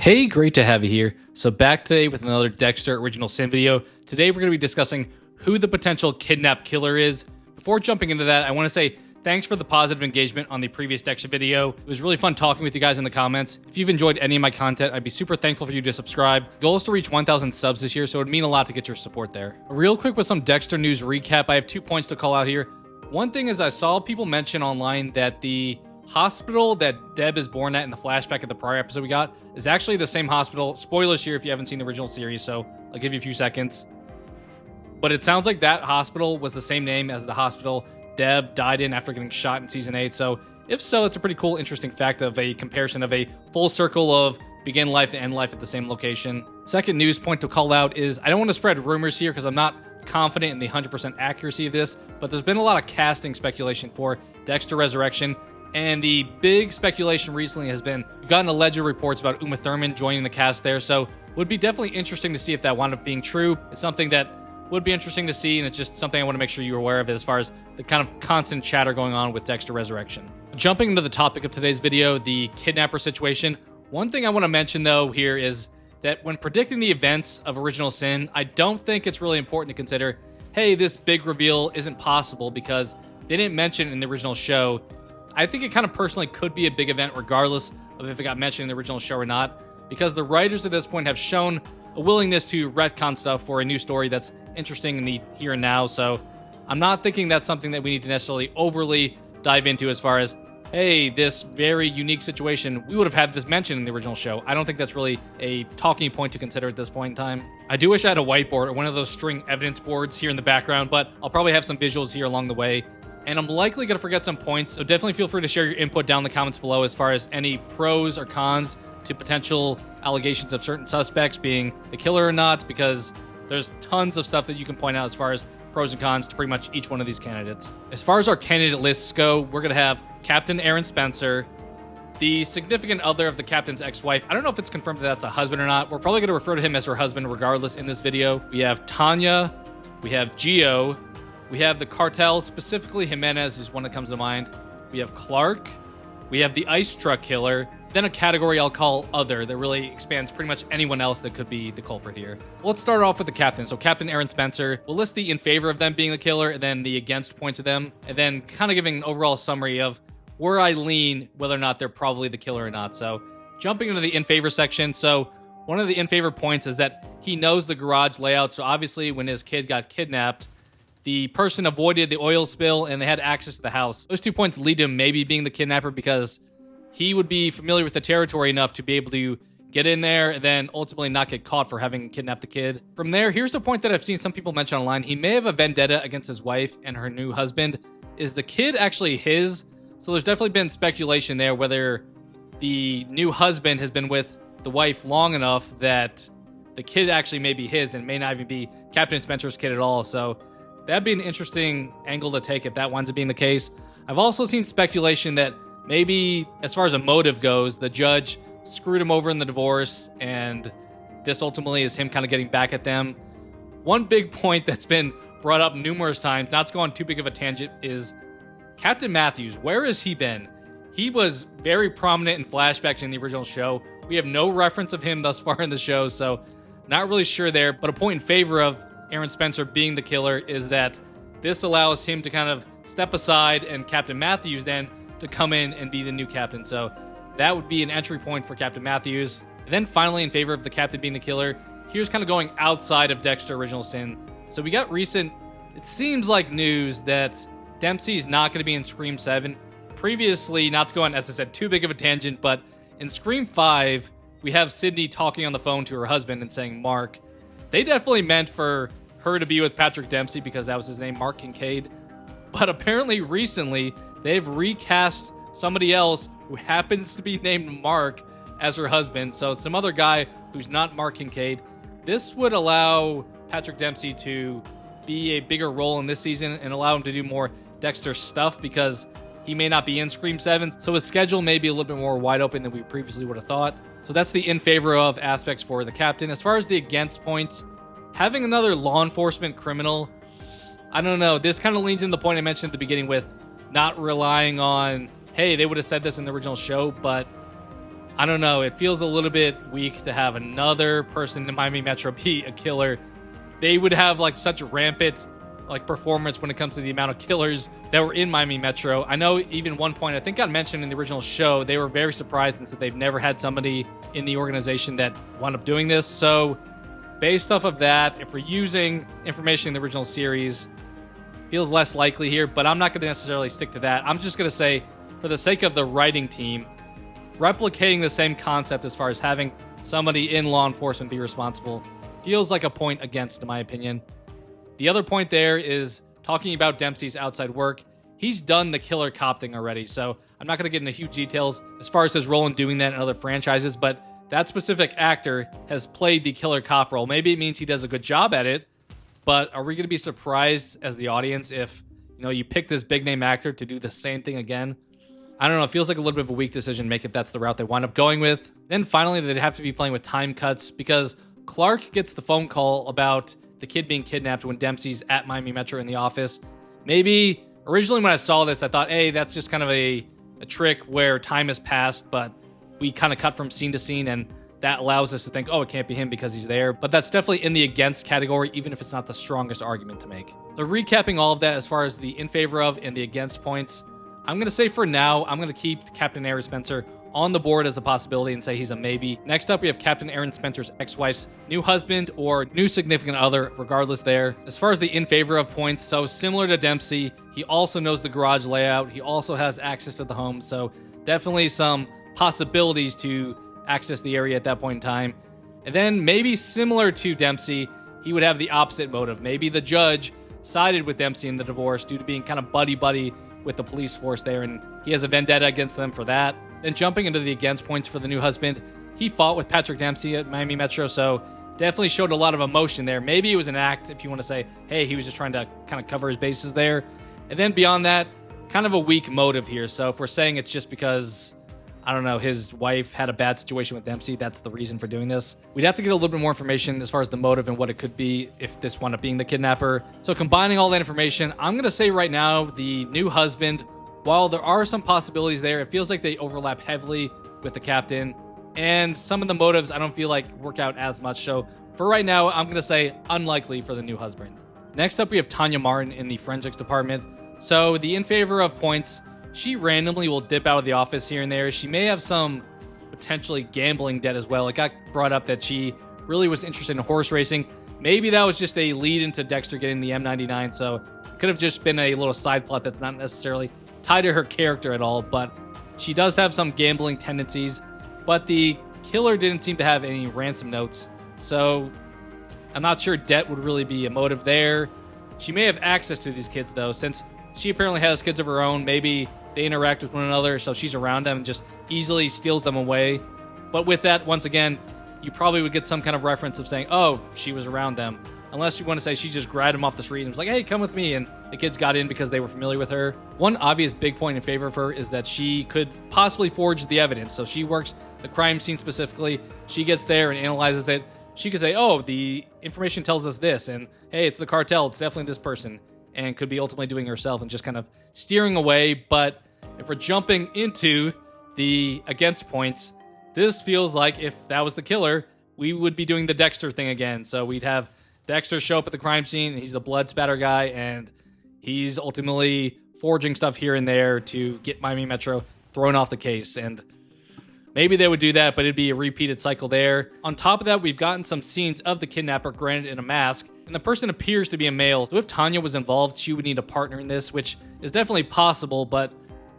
Hey, great to have you here. So back today with another Dexter Original Sin video. Today we're going to be discussing who the potential kidnap killer is. Before jumping into that, I want to say thanks for the positive engagement on the previous Dexter video. It was really fun talking with you guys in the comments. If you've enjoyed any of my content, I'd be super thankful for you to subscribe. The goal is to reach 1,000 subs this year, so it would mean a lot to get your support there. Real quick with some Dexter news recap, I have 2 points to call out here. One thing is I saw people mention online that the hospital that Deb is born at in the flashback of the prior episode we got is actually the same hospital. Spoilers here if you haven't seen the original series, so I'll give you a few seconds. But it sounds like that hospital was the same name as the hospital Deb died in after getting shot in Season 8. So if so, it's a pretty cool, interesting fact of a comparison of a full circle of begin life and end life at the same location. Second news point to call out is I don't want to spread rumors here because I'm not confident in the 100% accuracy of this, but there's been a lot of casting speculation for Dexter Resurrection. And the big speculation recently has been, we've gotten alleged reports about Uma Thurman joining the cast there, so would be definitely interesting to see if that wound up being true. It's something that would be interesting to see, and it's just something I want to make sure you're aware of as far as the kind of constant chatter going on with Dexter Resurrection. Jumping into the topic of today's video, the kidnapper situation, one thing I want to mention though here is that when predicting the events of Original Sin, I don't think it's really important to consider, hey, this big reveal isn't possible because they didn't mention it in the original show. I think it kind of personally could be a big event regardless of if it got mentioned in the original show or not, because the writers at this point have shown a willingness to retcon stuff for a new story that's interesting in the here and now. So I'm not thinking that's something that we need to necessarily overly dive into as far as, hey, this very unique situation, we would have had this mentioned in the original show. I don't think that's really a talking point to consider at this point in time. I do wish I had a whiteboard or one of those string evidence boards here in the background, but I'll probably have some visuals here along the way. And I'm likely going to forget some points, so definitely feel free to share your input down in the comments below as far as any pros or cons to potential allegations of certain suspects being the killer or not, because there's tons of stuff that you can point out as far as pros and cons to pretty much each one of these candidates. As far as our candidate lists go, we're going to have Captain Aaron Spencer, the significant other of the captain's ex-wife. I don't know if it's confirmed that that's a husband or not. We're probably going to refer to him as her husband regardless in this video. We have Tanya, we have Gio, we have the cartel, specifically Jimenez is one that comes to mind. We have Clark. We have the ice truck killer. Then a category I'll call other that really expands pretty much anyone else that could be the culprit here. Let's start off with the captain. So Captain Aaron Spencer. We'll list the in favor of them being the killer and then the against points of them. And then kind of giving an overall summary of where I lean, whether or not they're probably the killer or not. So jumping into the in favor section. So one of the in favor points is that he knows the garage layout. So obviously when his kid got kidnapped, the person avoided the oil spill and they had access to the house. Those 2 points lead to him maybe being the kidnapper because he would be familiar with the territory enough to be able to get in there and then ultimately not get caught for having kidnapped the kid. From there, here's a point that I've seen some people mention online. He may have a vendetta against his wife and her new husband. Is the kid actually his? So there's definitely been speculation there whether the new husband has been with the wife long enough that the kid actually may be his and may not even be Captain Spencer's kid at all. So that'd be an interesting angle to take if that winds up being the case. I've also seen speculation that maybe, as far as a motive goes, the judge screwed him over in the divorce, and this ultimately is him kind of getting back at them. One big point that's been brought up numerous times, not to go on too big of a tangent, is Captain Matthews. Where has he been? He was very prominent in flashbacks in the original show. We have no reference of him thus far in the show, so not really sure there. But a point in favor of Aaron Spencer being the killer is that this allows him to kind of step aside and Captain Matthews then to come in and be the new captain. So that would be an entry point for Captain Matthews. And then finally, in favor of the captain being the killer, here's kind of going outside of Dexter Original Sin. So we got recent, it seems like news that Dempsey's not going to be in Scream 7. Previously, not to go on, as I said, too big of a tangent, but in Scream 5, we have Sydney talking on the phone to her husband and saying, Mark. They definitely meant for her to be with Patrick Dempsey because that was his name, Mark Kincaid. But apparently recently, they've recast somebody else who happens to be named Mark as her husband. So it's some other guy who's not Mark Kincaid. This would allow Patrick Dempsey to be a bigger role in this season and allow him to do more Dexter stuff because he may not be in Scream 7. So his schedule may be a little bit more wide open than we previously would have thought. So that's the in favor of aspects for the captain. As far as the against points, having another law enforcement criminal, I don't know. This kind of leans into the point I mentioned at the beginning with not relying on, hey, they would have said this in the original show, but I don't know. It feels a little bit weak to have another person in Miami Metro be a killer. They would have like such rampant like performance when it comes to the amount of killers that were in Miami Metro. I know even one point, I think got mentioned in the original show, they were very surprised and said they've never had somebody in the organization that wound up doing this. So based off of that, if we're using information in the original series, feels less likely here, but I'm not going to necessarily stick to that. I'm just going to say, for the sake of the writing team, replicating the same concept as far as having somebody in law enforcement be responsible feels like a point against, in my opinion. The other point there is talking about Dempsey's outside work. He's done the killer cop thing already, so I'm not going to get into huge details as far as his role in doing that in other franchises, but that specific actor has played the killer cop role. Maybe it means he does a good job at it, but are we going to be surprised as the audience if, you pick this big name actor to do the same thing again? I don't know. It feels like a little bit of a weak decision to make if that's the route they wind up going with. Then finally, they'd have to be playing with time cuts because Clark gets the phone call about the kid being kidnapped when Dempsey's at Miami Metro in the office. Maybe originally when I saw this, I thought, hey, that's just kind of a trick where time has passed, but we kind of cut from scene to scene, and that allows us to think, oh, it can't be him because he's there. But that's definitely in the against category, even if it's not the strongest argument to make. So recapping all of that as far as the in favor of and the against points, I'm going to say for now, I'm going to keep Captain Aaron Spencer on the board as a possibility and say he's a maybe. Next up, we have Captain Aaron Spencer's ex-wife's new husband or new significant other, regardless there. As far as the in favor of points, so similar to Dempsey, he also knows the garage layout. He also has access to the home, so definitely some possibilities to access the area at that point in time. And then maybe similar to Dempsey, he would have the opposite motive. Maybe the judge sided with Dempsey in the divorce due to being kind of buddy-buddy with the police force there, and he has a vendetta against them for that. Then jumping into the against points for the new husband, he fought with Patrick Dempsey at Miami Metro, so definitely showed a lot of emotion there. Maybe it was an act if you want to say, hey, he was just trying to kind of cover his bases there. And then beyond that, kind of a weak motive here. So if we're saying it's just because, I don't know, his wife had a bad situation with Dempsey, that's the reason for doing this. We'd have to get a little bit more information as far as the motive and what it could be if this wound up being the kidnapper. So combining all that information, I'm going to say right now the new husband, while there are some possibilities there, it feels like they overlap heavily with the captain. And some of the motives I don't feel like work out as much. So for right now, I'm going to say unlikely for the new husband. Next up, we have Tanya Martin in the forensics department. So the in favor of points, she randomly will dip out of the office here and there. She may have some potentially gambling debt as well. It got brought up that she really was interested in horse racing. Maybe that was just a lead into Dexter getting the M99. So it could have just been a little side plot that's not necessarily tied to her character at all, but she does have some gambling tendencies. But the killer didn't seem to have any ransom notes, so I'm not sure debt would really be a motive there. She may have access to these kids, though, since she apparently has kids of her own. Maybe they interact with one another, so she's around them and just easily steals them away. But with that, once again, you probably would get some kind of reference of saying, oh, she was around them. Unless you want to say she just grabbed him off the street and was like, hey, come with me, and the kids got in because they were familiar with her. One obvious big point in favor of her is that she could possibly forge the evidence. So she works the crime scene specifically. She gets there and analyzes it. She could say, oh, the information tells us this, and hey, it's the cartel, it's definitely this person, and could be ultimately doing it herself and just kind of steering away. But if we're jumping into the against points, this feels like if that was the killer, we would be doing the Dexter thing again. So we'd have Dexter show up at the crime scene, and he's the blood spatter guy, and he's ultimately forging stuff here and there to get Miami Metro thrown off the case. And maybe they would do that, but it'd be a repeated cycle there. On top of that, we've gotten some scenes of the kidnapper, granted in a mask, and the person appears to be a male. So if Tanya was involved, she would need a partner in this, which is definitely possible, but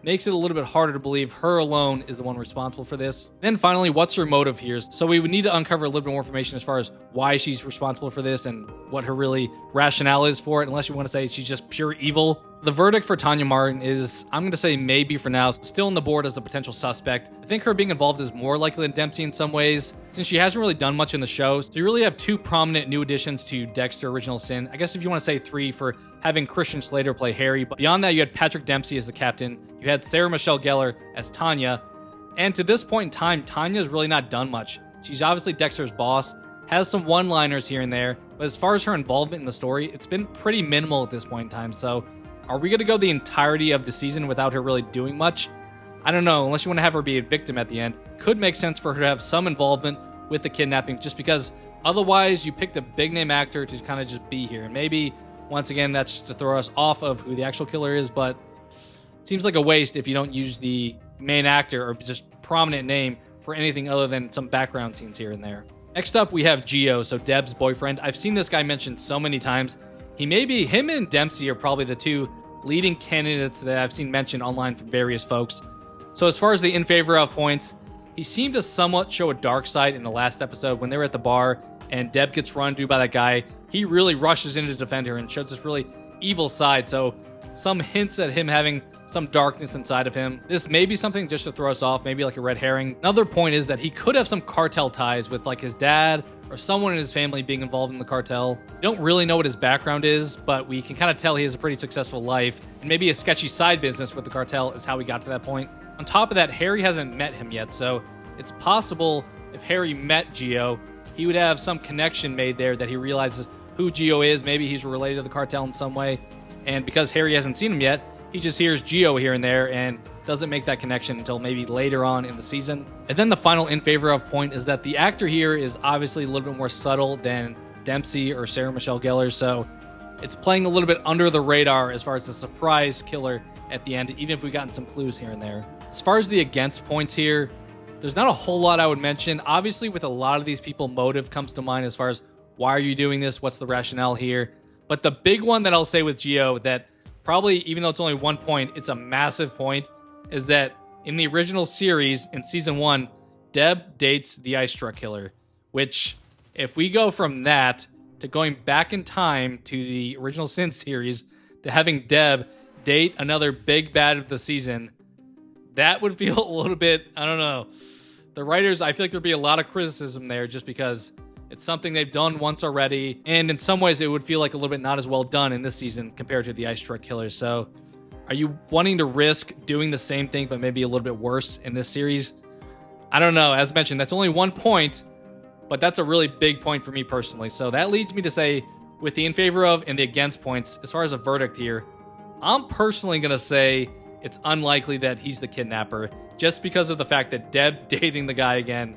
makes it a little bit harder to believe her alone is the one responsible for this. Then finally, what's her motive here? So we would need to uncover a little bit more information as far as why she's responsible for this and what her really rationale is for it, unless you want to say she's just pure evil. The verdict for Tanya Martin is, I'm going to say maybe for now, still on the board as a potential suspect. I think her being involved is more likely than Dempsey in some ways, since she hasn't really done much in the show. So you really have two prominent new additions to Dexter Original Sin. I guess if you want to say three for having Christian Slater play Harry. But beyond that, you had Patrick Dempsey as the captain. You had Sarah Michelle Gellar as Tanya. And to this point in time, Tanya's really not done much. She's obviously Dexter's boss, has some one-liners here and there, but as far as her involvement in the story, it's been pretty minimal at this point in time. So are we going to go the entirety of the season without her really doing much? I don't know, unless you want to have her be a victim at the end, could make sense for her to have some involvement with the kidnapping, just because otherwise you picked a big name actor to kind of just be here. And maybe, once again, that's just to throw us off of who the actual killer is, but it seems like a waste if you don't use the main actor or just prominent name for anything other than some background scenes here and there. Next up, we have Gio, so Deb's boyfriend. I've seen this guy mentioned so many times. Him and Dempsey are probably the two leading candidates that I've seen mentioned online from various folks. So as far as the in favor of points, he seemed to somewhat show a dark side in the last episode when they were at the bar and Deb gets run through by that guy. He really rushes in to defend her and shows this really evil side. So some hints at him having some darkness inside of him. This may be something just to throw us off, maybe like a red herring. Another point is that he could have some cartel ties with like his dad or someone in his family being involved in the cartel. We don't really know what his background is, but we can kind of tell he has a pretty successful life, and maybe a sketchy side business with the cartel is how we got to that point. On top of that, Harry hasn't met him yet, so it's possible if Harry met Gio, he would have some connection made there that he realizes who Gio is. Maybe he's related to the cartel in some way, and because Harry hasn't seen him yet, he just hears Gio here and there and doesn't make that connection until maybe later on in the season. And then the final in favor of point is that the actor here is obviously a little bit more subtle than Dempsey or Sarah Michelle Gellar, so it's playing a little bit under the radar as far as the surprise killer at the end, even if we've gotten some clues here and there. As far as the against points here, there's not a whole lot I would mention. Obviously, with a lot of these people, motive comes to mind as far as why are you doing this? What's the rationale here? But the big one that I'll say with Gio that probably, even though it's only 1 point, it's a massive point, is that in the original series, in season 1, Deb dates the ice truck killer, which, if we go from that to going back in time to the original Sin series, to having Deb date another big bad of the season, that would feel a little bit, I don't know. The writers, I feel like there'd be a lot of criticism there just because it's something they've done once already, and in some ways it would feel like a little bit not as well done in this season compared to the ice truck killer. So are you wanting to risk doing the same thing but maybe a little bit worse in this series? I don't know. As mentioned, that's only 1 point, but that's a really big point for me personally. So that leads me to say, with the in favor of and the against points, as far as a verdict here, I'm personally going to say it's unlikely that he's the kidnapper, just because of the fact that Deb dating the guy again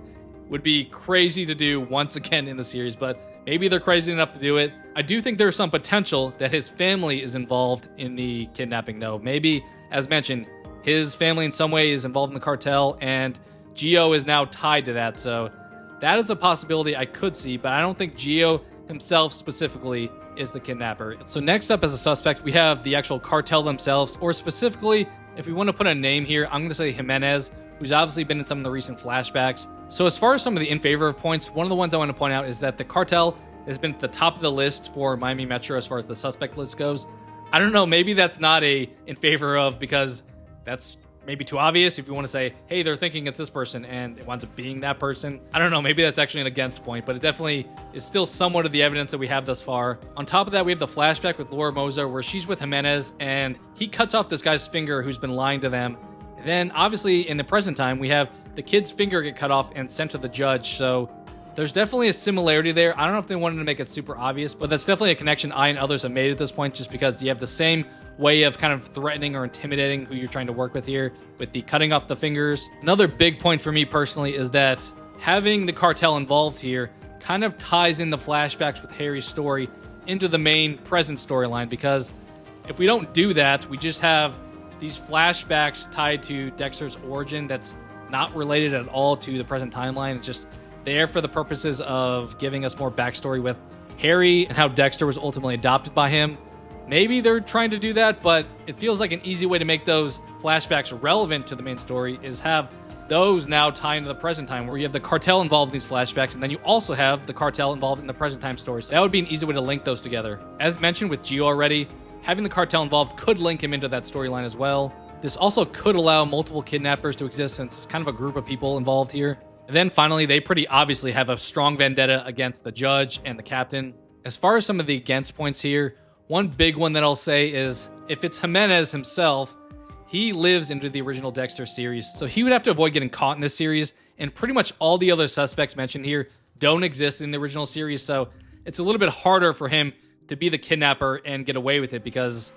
would be crazy to do once again in the series, but maybe they're crazy enough to do it. I do think there's some potential that his family is involved in the kidnapping, though. Maybe, as mentioned, his family in some way is involved in the cartel, and Gio is now tied to that, so that is a possibility I could see, but I don't think Gio himself specifically is the kidnapper. So next up as a suspect, we have the actual cartel themselves, or specifically, if we want to put a name here, I'm going to say Jimenez, who's obviously been in some of the recent flashbacks. So as far as some of the in favor of points, one of the ones I want to point out is that the cartel has been at the top of the list for Miami Metro as far as the suspect list goes. I don't know, maybe that's not a in favor of because that's maybe too obvious if you want to say, hey, they're thinking it's this person and it winds up being that person. I don't know, maybe that's actually an against point, but it definitely is still somewhat of the evidence that we have thus far. On top of that, we have the flashback with Laura Moza where she's with Jimenez and he cuts off this guy's finger who's been lying to them. And then obviously in the present time, we have the kid's finger get cut off and sent to the judge. So there's definitely a similarity there. I don't know if they wanted to make it super obvious, but that's definitely a connection I and others have made at this point, just because you have the same way of kind of threatening or intimidating who you're trying to work with here with the cutting off the fingers. Another big point for me personally is that having the cartel involved here kind of ties in the flashbacks with Harry's story into the main present storyline, because if we don't do that, we just have these flashbacks tied to Dexter's origin that's not related at all to the present timeline. It's just there for the purposes of giving us more backstory with Harry and how Dexter was ultimately adopted by him. Maybe they're trying to do that, but it feels like an easy way to make those flashbacks relevant to the main story is have those now tie into the present time, where you have the cartel involved in these flashbacks, and then you also have the cartel involved in the present time story. So that would be an easy way to link those together. As mentioned with Gio already, having the cartel involved could link him into that storyline as well. This also could allow multiple kidnappers to exist, since it's kind of a group of people involved here. And then finally, they pretty obviously have a strong vendetta against the judge and the captain. As far as some of the against points here, one big one that I'll say is if it's Jimenez himself, he lives into the original Dexter series, so he would have to avoid getting caught in this series, and pretty much all the other suspects mentioned here don't exist in the original series, so it's a little bit harder for him to be the kidnapper and get away with it, because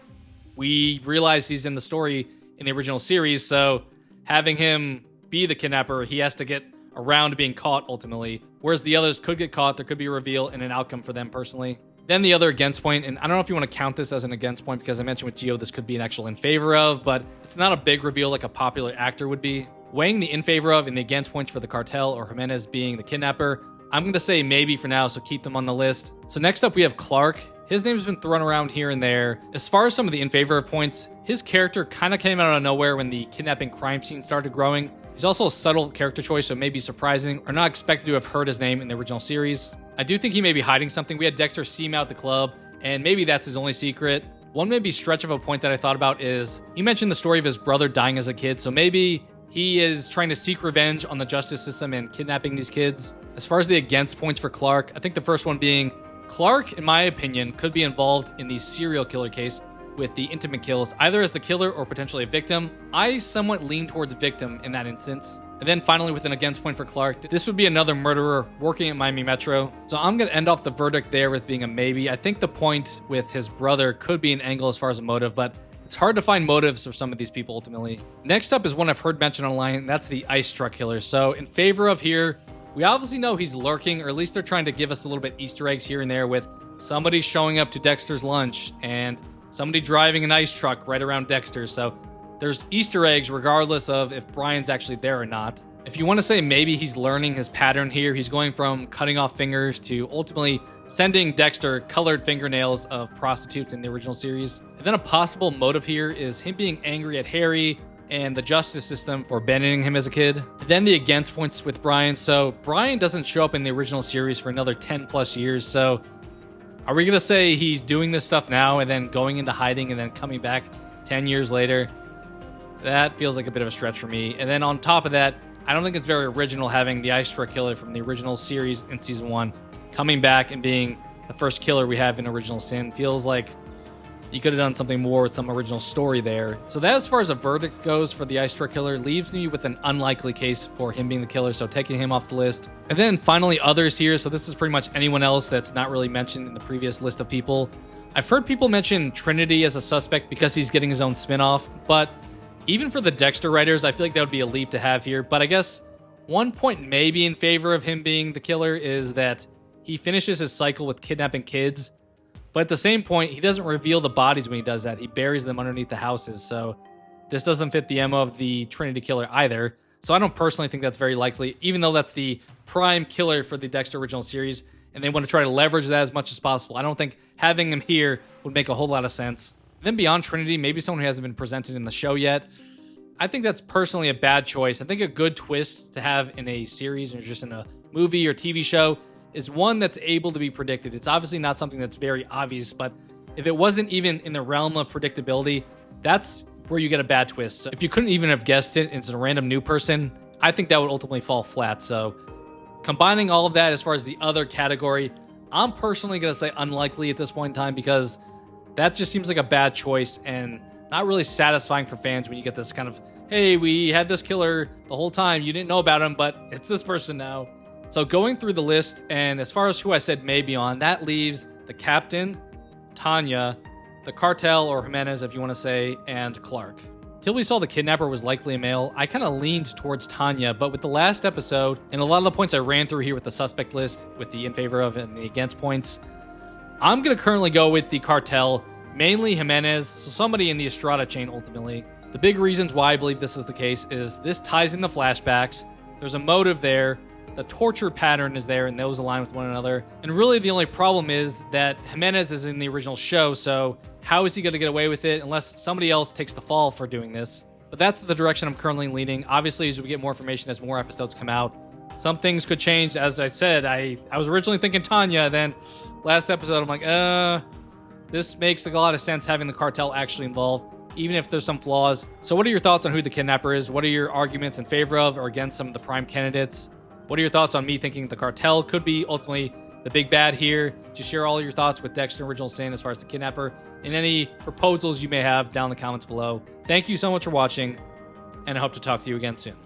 we realize he's in the story in the original series, so having him be the kidnapper, he has to get around to being caught ultimately. Whereas the others could get caught, there could be a reveal and an outcome for them personally. Then the other against point, and I don't know if you want to count this as an against point because I mentioned with Gio this could be an actual in favor of, but it's not a big reveal like a popular actor would be. Weighing the in favor of and the against points for the cartel or Jimenez being the kidnapper, I'm going to say maybe for now, so keep them on the list. So next up we have Clark. His name's been thrown around here and there. As far as some of the in favor of points, his character kind of came out of nowhere when the kidnapping crime scene started growing. He's also a subtle character choice, so maybe surprising or not expected to have heard his name in the original series. I do think he may be hiding something. We had Dexter see him out the club, and maybe that's his only secret. One maybe stretch of a point that I thought about is, he mentioned the story of his brother dying as a kid, so maybe he is trying to seek revenge on the justice system and kidnapping these kids. As far as the against points for Clark, I think the first one being, Clark, in my opinion, could be involved in the serial killer case with the intimate kills, either as the killer or potentially a victim. I somewhat lean towards victim in that instance. And then finally, with an against point for Clark, this would be another murderer working at Miami Metro. So I'm going to end off the verdict there with being a maybe. I think the point with his brother could be an angle as far as a motive, but it's hard to find motives for some of these people ultimately. Next up is one I've heard mentioned online, and that's the ice truck killer. So in favor of here, we obviously know he's lurking, or at least they're trying to give us a little bit Easter eggs here and there with somebody showing up to Dexter's lunch and somebody driving an ice truck right around Dexter. So there's Easter eggs regardless of if Brian's actually there or not. If you want to say maybe he's learning his pattern here, he's going from cutting off fingers to ultimately sending Dexter colored fingernails of prostitutes in the original series. And then a possible motive here is him being angry at Harry and the justice system for abandoning him as a kid. And then the against points with Brian. So Brian doesn't show up in the original series for another 10 plus years. So are we going to say he's doing this stuff now and then going into hiding and then coming back 10 years later? That feels like a bit of a stretch for me. And then on top of that, I don't think it's very original having the ice truck killer from the original series in season 1 coming back and being the first killer we have in Original Sin. Feels like you could have done something more with some original story there. So that, as far as a verdict goes for the ice truck killer, leaves me with an unlikely case for him being the killer, so taking him off the list. And then finally others here, so this is pretty much anyone else that's not really mentioned in the previous list of people. I've heard people mention Trinity as a suspect because he's getting his own spin-off, but even for the Dexter writers, I feel like that would be a leap to have here. But I guess one point maybe in favor of him being the killer is that he finishes his cycle with kidnapping kids, but at the same point, he doesn't reveal the bodies when he does that. He buries them underneath the houses, so this doesn't fit the MO of the Trinity killer either. So I don't personally think that's very likely, even though that's the prime killer for the Dexter original series, and they want to try to leverage that as much as possible. I don't think having him here would make a whole lot of sense. Then beyond Trinity, maybe someone who hasn't been presented in the show yet. I think that's personally a bad choice. I think a good twist to have in a series or just in a movie or TV show is one that's able to be predicted. It's obviously not something that's very obvious, but if it wasn't even in the realm of predictability, that's where you get a bad twist. So if you couldn't even have guessed it, it's a random new person, I think that would ultimately fall flat. So combining all of that as far as the other category, I'm personally going to say unlikely at this point in time because that just seems like a bad choice and not really satisfying for fans when you get this kind of, hey, we had this killer the whole time, you didn't know about him, but it's this person now. So going through the list, and as far as who I said maybe on, that leaves the captain, Tanya, the cartel, or Jimenez if you want to say, and Clark. Till we saw the kidnapper was likely a male, I kind of leaned towards Tanya, but with the last episode, and a lot of the points I ran through here with the suspect list, with the in favor of and the against points, I'm going to currently go with the cartel, mainly Jimenez, so somebody in the Estrada chain ultimately. The big reasons why I believe this is the case is this ties in the flashbacks, there's a motive there, the torture pattern is there, and those align with one another. And really the only problem is that Jimenez is in the original show, so how is he going to get away with it unless somebody else takes the fall for doing this? But that's the direction I'm currently leaning. Obviously, as we get more information, as more episodes come out, some things could change. As I said, I was originally thinking Tanya, then last episode I'm like, this makes a lot of sense having the cartel actually involved, even if there's some flaws. So what are your thoughts on who the kidnapper is? What are your arguments in favor of or against some of the prime candidates? What are your thoughts on me thinking the cartel could be ultimately the big bad here? Just share all your thoughts with Dexter Original Sin as far as the kidnapper and any proposals you may have down in the comments below. Thank you so much for watching, and I hope to talk to you again soon.